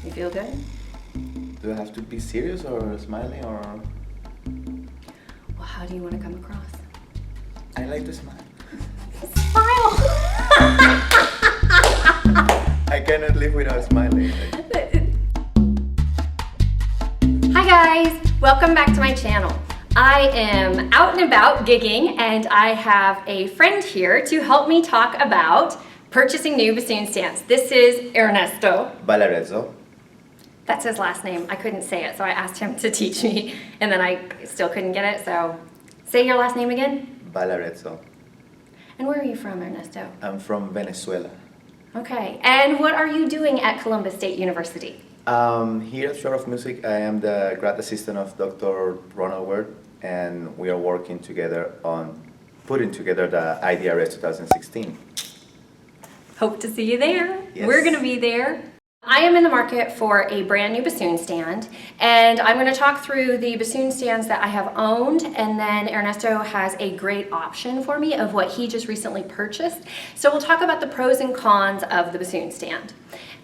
You feel good? Do I have to be serious or smiling or? Well, how do you want to come across? I like to smile. Smile! I cannot live without smiling. Hi guys, welcome back to my channel. I am out and about gigging and I have a friend here to help me talk about purchasing new bassoon stands. This is Ernesto. BALAREZO. That's his last name. I couldn't say it, so I asked him to teach me, and then I still couldn't get it, so say your last name again. BALAREZO. And where are you from, Ernesto? I'm from Venezuela. Okay, and what are you doing at Columbus State University? Here at Shore of Music, I am the grad assistant of Dr. Ronald Ward, and we are working together on putting together the IDRS 2016. Hope to see you there. Yes. We're gonna be there. I am in the market for a brand new bassoon stand, and I'm going to talk through the bassoon stands that I have owned, and then Ernesto has a great option for me of what he just recently purchased. So we'll talk about the pros and cons of the bassoon stand.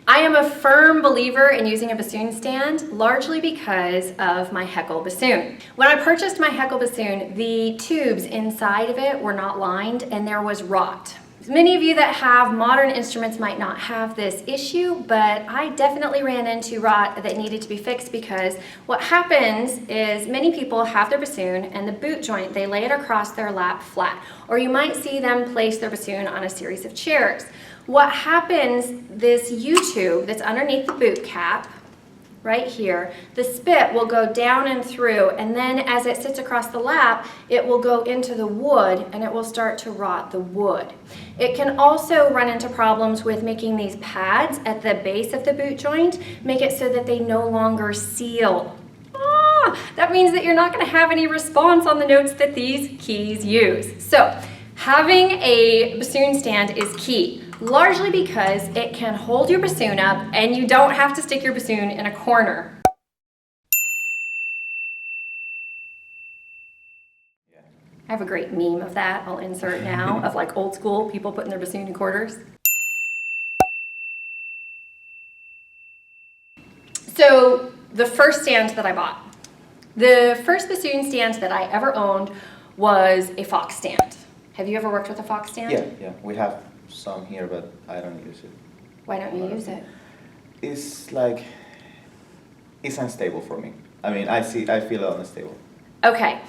I am a firm believer in using a bassoon stand, largely because of my Hercules bassoon. When I purchased my Hercules bassoon, the tubes inside of it were not lined and there was rot. Many of you that have modern instruments might not have this issue, but I definitely ran into rot that needed to be fixed because what happens is many people have their bassoon and the boot joint, they lay it across their lap flat, or you might see them place their bassoon on a series of chairs. What happens, this U-tube that's underneath the boot cap, right here, the spit will go down and through, and then as it sits across the lap, it will go into the wood and it will start to rot the wood. It can also run into problems with making these pads at the base of the boot joint, make it so that they no longer seal. That means that you're not going to have any response on the notes that these keys use. So, having a bassoon stand is key. Largely because it can hold your bassoon up and you don't have to stick your bassoon in a corner. I have a great meme of that I'll insert now, of like old school people putting their bassoon in quarters. So the first stand that I bought, the first bassoon stand that I ever owned was a Fox stand. Have you ever worked with a Fox stand? Yeah, we have some here, but I don't use it. Why don't you use it? It's unstable for me. I mean, I feel unstable. Okay.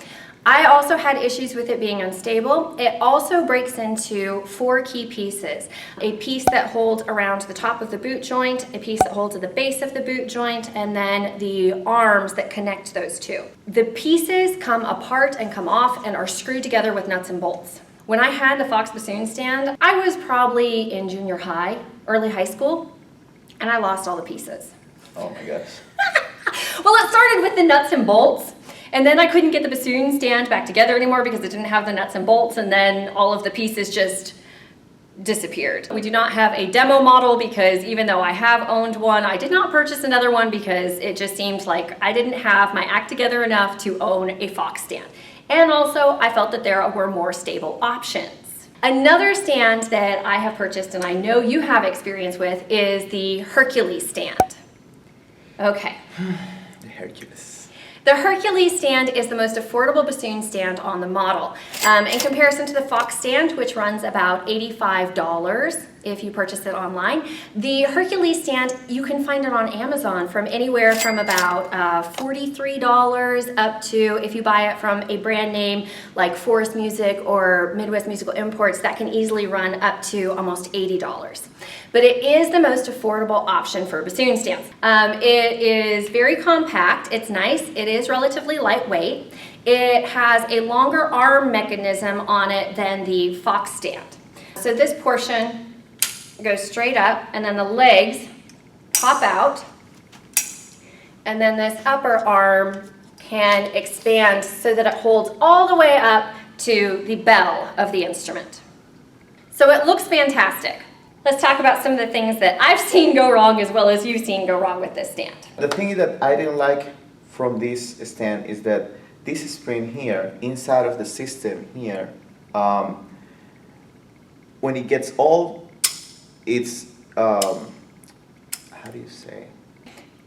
I also had issues with it being unstable. It also breaks into 4 key pieces. A piece that holds around the top of the boot joint, a piece that holds at the base of the boot joint, and then the arms that connect those two. The pieces come apart and come off and are screwed together with nuts and bolts. When I had the Fox bassoon stand, I was probably in junior high, early high school, and I lost all the pieces. Oh my gosh. Well, it started with the nuts and bolts, and then I couldn't get the bassoon stand back together anymore because it didn't have the nuts and bolts, and then all of the pieces just disappeared. We do not have a demo model because even though I have owned one, I did not purchase another one because it just seemed like I didn't have my act together enough to own a Fox stand. And also, I felt that there were more stable options. Another stand that I have purchased, and I know you have experience with, is the Hercules stand. Okay. The Hercules. The Hercules stand is the most affordable bassoon stand on the model. In comparison to the Fox stand, which runs about $85 if you purchase it online, the Hercules stand, you can find it on Amazon from anywhere from about $43 up to, if you buy it from a brand name like Forest Music or Midwest Musical Imports, that can easily run up to almost $80. But it is the most affordable option for bassoon stands. It is very compact, it's nice, it is relatively lightweight. It has a longer arm mechanism on it than the Fox stand. So this portion goes straight up and then the legs pop out, and then this upper arm can expand so that it holds all the way up to the bell of the instrument. So it looks fantastic. Let's talk about some of the things that I've seen go wrong as well as you've seen go wrong with this stand. The thing that I didn't like from this stand is that this spring here, inside of the system here, when it gets old, it's, how do you say?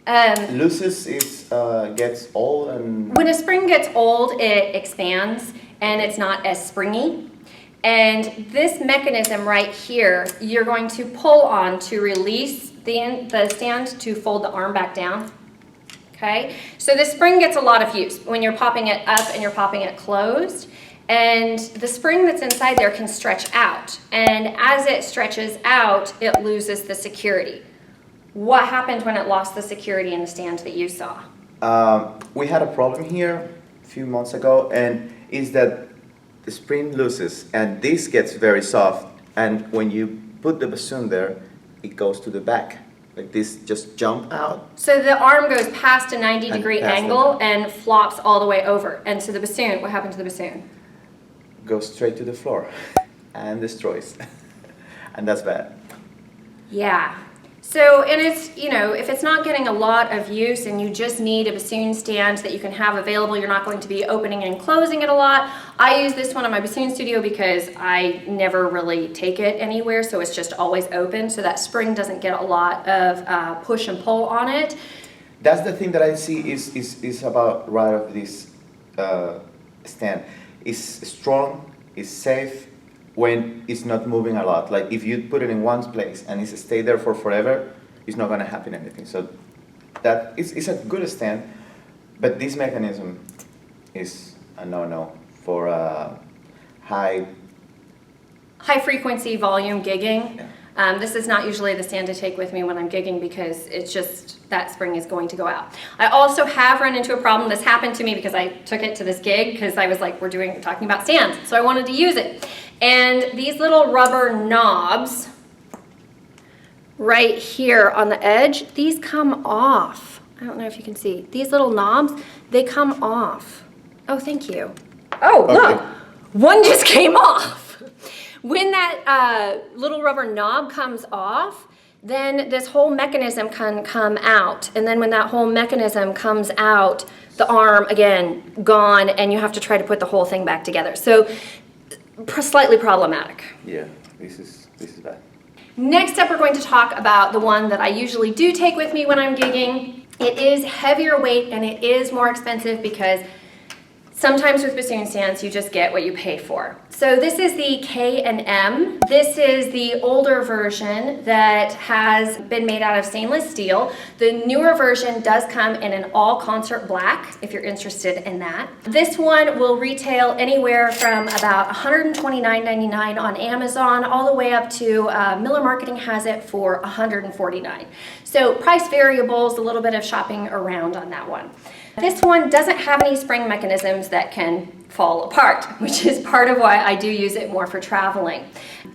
Loses is gets old and When a spring gets old, it expands and it's not as springy. And this mechanism right here, you're going to pull on to release the stand to fold the arm back down. Okay, so the spring gets a lot of use when you're popping it up and you're popping it closed. And the spring that's inside there can stretch out. And as it stretches out, it loses the security. What happened when it lost the security in the stand that you saw? we had a problem here a few months ago, and is that the spring loses and this gets very soft, and when you put the bassoon there, it goes to the back. Like this just jump out. So the arm goes past a 90-degree past angle and flops all the way over. And so the bassoon, what happened to the bassoon? Goes straight to the floor and destroys. And that's bad. Yeah. So, and it's, you know, if it's not getting a lot of use and you just need a bassoon stand that you can have available, you're not going to be opening and closing it a lot. I use this one in my bassoon studio because I never really take it anywhere, so it's just always open, so that spring doesn't get a lot of push and pull on it. That's the thing that I see is about right of this stand. It's strong, it's safe, when it's not moving a lot. Like if you put it in one place and it's stay there for forever, it's not gonna happen anything. So that it's a good stand, but this mechanism is a no-no for high frequency volume gigging. Yeah. This is not usually the stand to take with me when I'm gigging because it's just that spring is going to go out. I also have run into a problem. This happened to me because I took it to this gig because I was like, we're talking about stands, so I wanted to use it. And these little rubber knobs right here on the edge, these come off. I don't know if you can see. These little knobs, they come off. Oh, thank you. Oh, look, one just came off. When that little rubber knob comes off, then this whole mechanism can come out. And then when that whole mechanism comes out, the arm, again, gone, and you have to try to put the whole thing back together. So, slightly problematic. Yeah, this is bad. Next up, we're going to talk about the one that I usually do take with me when I'm gigging. It is heavier weight and it is more expensive because sometimes with bassoon stands, you just get what you pay for. So this is the KandM. This is the older version that has been made out of stainless steel. The newer version does come in an all concert black, if you're interested in that. This one will retail anywhere from about $129.99 on Amazon, all the way up to Miller Marketing has it for $149. So price variables, a little bit of shopping around on that one. This one doesn't have any spring mechanisms that can fall apart, which is part of why I do use it more for traveling.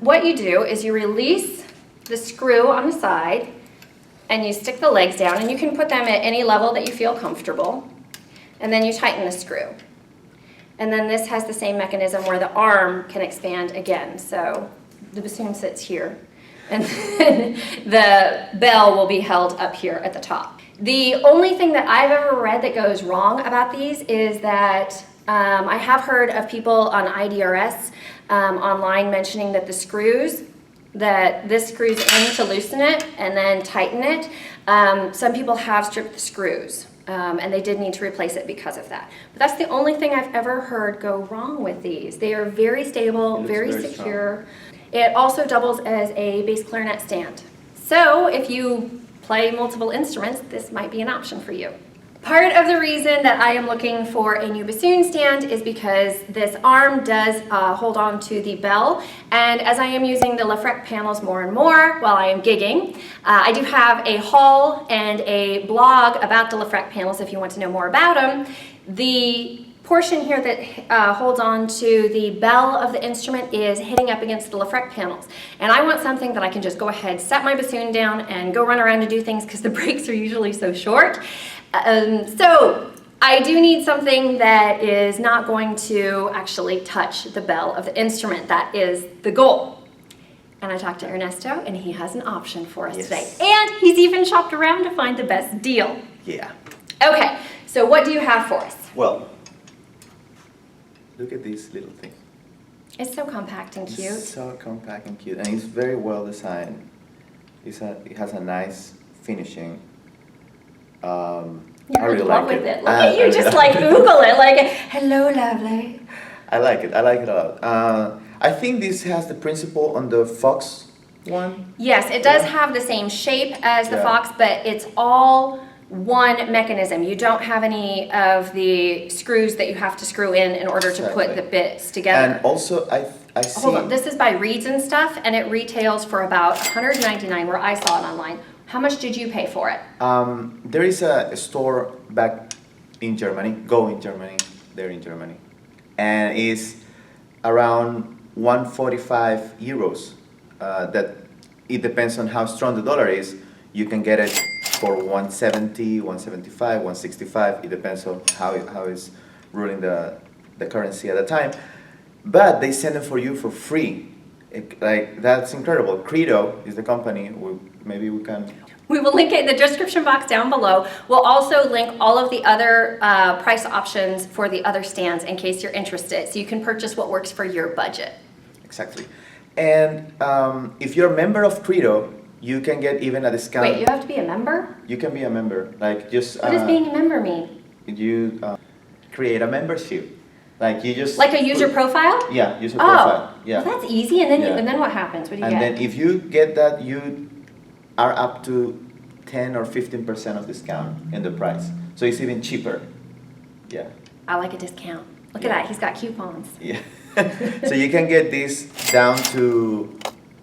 What you do is you release the screw on the side and you stick the legs down, and you can put them at any level that you feel comfortable, and then you tighten the screw. And then this has the same mechanism where the arm can expand again. So the bassoon sits here, and then the bell will be held up here at the top. The only thing that I've ever read that goes wrong about these is that I have heard of people on IDRS online mentioning that the screws, that this screws in to loosen it and then tighten it. Some people have stripped the screws and they did need to replace it because of that. But that's the only thing I've ever heard go wrong with these. They are very stable, very secure. It also doubles as a bass clarinet stand. So if you play multiple instruments, this might be an option for you. Part of the reason that I am looking for a new bassoon stand is because this arm does hold on to the bell, and as I am using the Lefrec panels more and more while I am gigging, I do have a haul and a blog about the Lefrec panels if you want to know more about them. The portion here that holds on to the bell of the instrument is hitting up against the Lefrec panels. And I want something that I can just go ahead, set my bassoon down, and go run around and do things because the breaks are usually so short. So I do need something that is not going to actually touch the bell of the instrument. That is the goal. And I talked to Ernesto, and he has an option for us today. And he's even shopped around to find the best deal. Yeah. Okay, so what do you have for us? Well, look at this little thing. It's so compact and cute. It's so compact and cute, and it's very well designed. It has a nice finishing. You're I really in love like with it. it. Look at you, just like Google it, like, hello, lovely. I like it. I like it a lot. I think this has the principle on the Fox one. Yes, it does Yeah. have the same shape as the Yeah. Fox, but it's all one mechanism. You don't have any of the screws that you have to screw in order to put Exactly. the bits together. And also, I see. Hold on, this is by Reeds and Stuff, and it retails for about $199 where I saw it online. How much did you pay for it? There is a store back in Germany, Go in Germany, there in Germany, and it's around 145 euros. That it depends on how strong the dollar is. You can get it for 170, 175, 165. It depends on how it's ruling the currency at the time. But they send them for you for free. Like, that's incredible. Credo is the company. Maybe we can. We will link it in the description box down below. We'll also link all of the other price options for the other stands in case you're interested, so you can purchase what works for your budget. Exactly. And if you're a member of Credo, you can get even a discount. Wait, you have to be a member? You can be a member. Like, just. What does being a member mean? You create a membership. Like, you just. Like a user profile? Yeah, user Oh, profile. Yeah. well, that's easy. And then Yeah. and then what happens? What do you And get? then if you get that, you are up to 10 or 15% of discount in the price. So it's even cheaper. Yeah. I like a discount. Look at that. He's got coupons. Yeah. So you can get this down to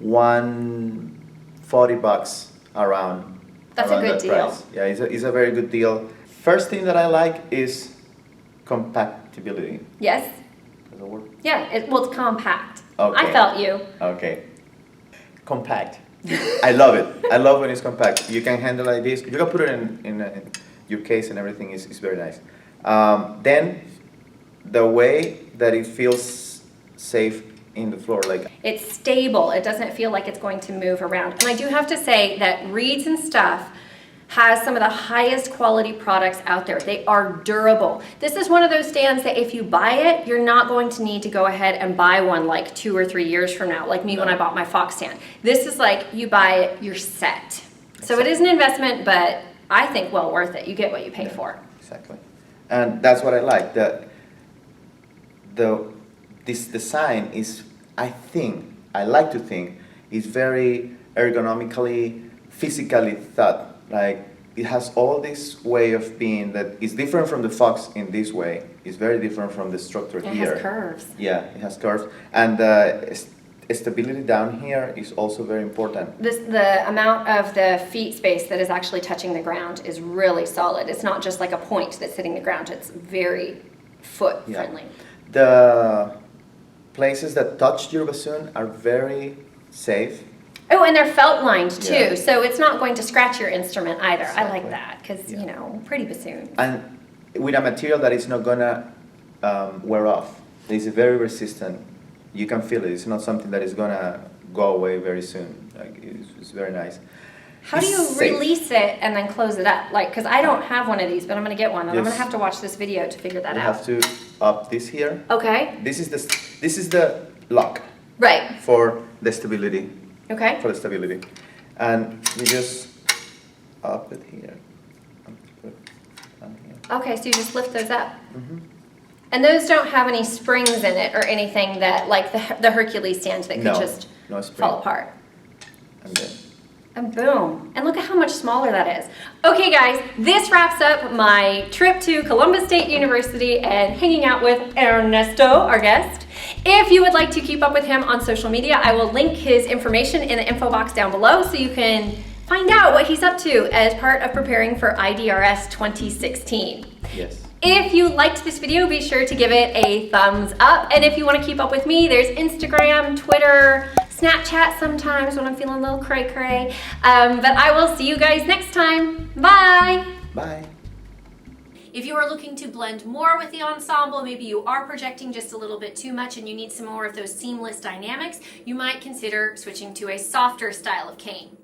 $140 around. That's a around good that deal. price. Yeah, it's a very good deal. First thing that I like is compatibility. Yes? Does that work? Yeah. Well, it's compact. Okay. I felt you. Okay. Compact. I love it. I love when it's compact. You can handle it like this. You can put it in your case and everything is very nice. Then the way that it feels safe in the floor, like. It's stable. It doesn't feel like it's going to move around. And I do have to say that Reeds and Stuff has some of the highest quality products out there. They are durable. This is one of those stands that if you buy it, you're not going to need to go ahead and buy one like 2 or 3 years from now, like me when I bought my Fox stand. This is like, you buy it, you're set. So it is an investment, but I think well worth it. You get what you pay for. Exactly. And that's what I like. This design is, I like to think, is very ergonomically, physically thought. Like, it has all this way of being that is different from the Fox in this way. It's very different from the structure here. It has curves. Yeah, it has curves. And the stability down here is also very important. The amount of the feet space that is actually touching the ground is really solid. It's not just like a point that's hitting the ground. It's very foot friendly. The places that touch your bassoon are very safe. Oh, and they're felt lined too, Yeah. so it's not going to scratch your instrument either. I like Exactly. that because, Yeah. you know, pretty bassoons. And with a material that is not gonna wear off. It's very resistant. You can feel it. It's not something that is gonna go away very soon. Like, it's very nice. How do you It's safe. release it and then close it up? Like, because I don't have one of these, but I'm going to get one, and I'm going Yes. to have to watch this video to figure that You out. have to up this here. Okay. This is the lock Right. for the stability. Okay. For the stability, and you just up it here. Put it on here. Okay, so you just lift those up. Mhm. And those don't have any springs in it or anything that, like the Hercules stand that could No, just no spring. fall apart. And then. And boom. And look at how much smaller that is. Okay guys, this wraps up my trip to Columbus State University and hanging out with Ernesto, our guest. If you would like to keep up with him on social media, I will link his information in the info box down below so you can find out what he's up to as part of preparing for IDRS 2016. Yes. If you liked this video, be sure to give it a thumbs up. And if you want to keep up with me, there's Instagram, Twitter, Snapchat sometimes when I'm feeling a little cray-cray. But I will see you guys next time. Bye! Bye. If you are looking to blend more with the ensemble, maybe you are projecting just a little bit too much and you need some more of those seamless dynamics, you might consider switching to a softer style of cane.